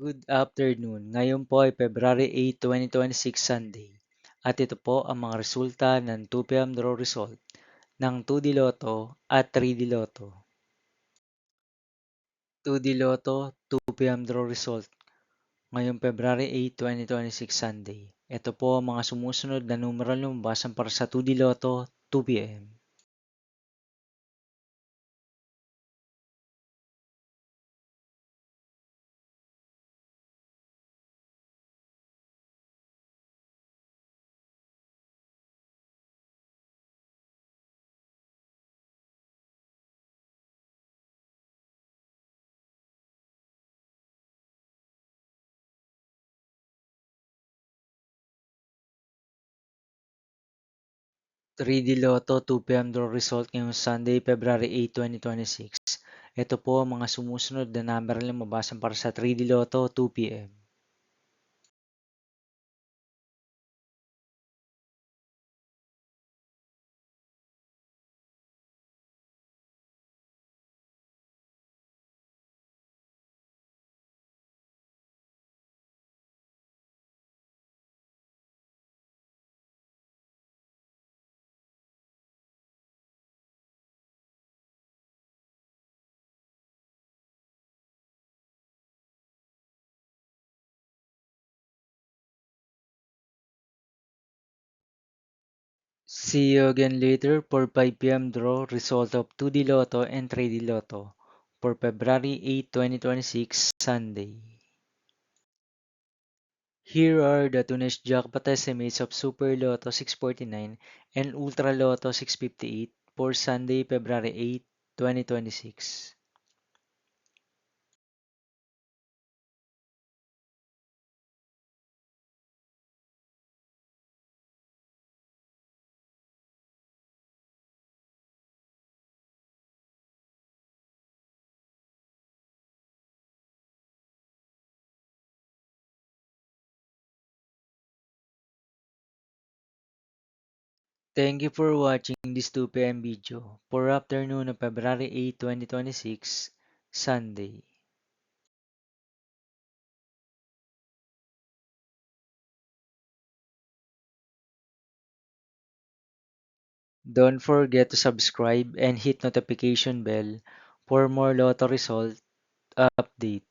Good afternoon. Ngayon po ay February 8, 2026 Sunday. At ito po ang mga resulta ng 2 p.m. draw result ng 2D Lotto at 3D Lotto. 2D Lotto 2 p.m. draw result ngayong February 8, 2026 Sunday. Ito po ang mga sumusunod na numeral na lumabasan para sa 2D Lotto 2 p.m. 3D Lotto 2 p.m. draw result ngayong Sunday, February 8, 2026. Ito po ang mga sumusunod na number na lumabasan para sa 3D Lotto 2 p.m. See you again later for 5 p.m. draw result of 2D Lotto and 3D Lotto for February 8, 2026 Sunday. Here are the Tunes jackpot estimates of Super Lotto 649 and Ultra Lotto 658 for Sunday, February 8, 2026. Thank you for watching this 2 p.m. video for afternoon of February 8, 2026, Sunday. Don't forget to subscribe and hit notification bell for more lotto result update.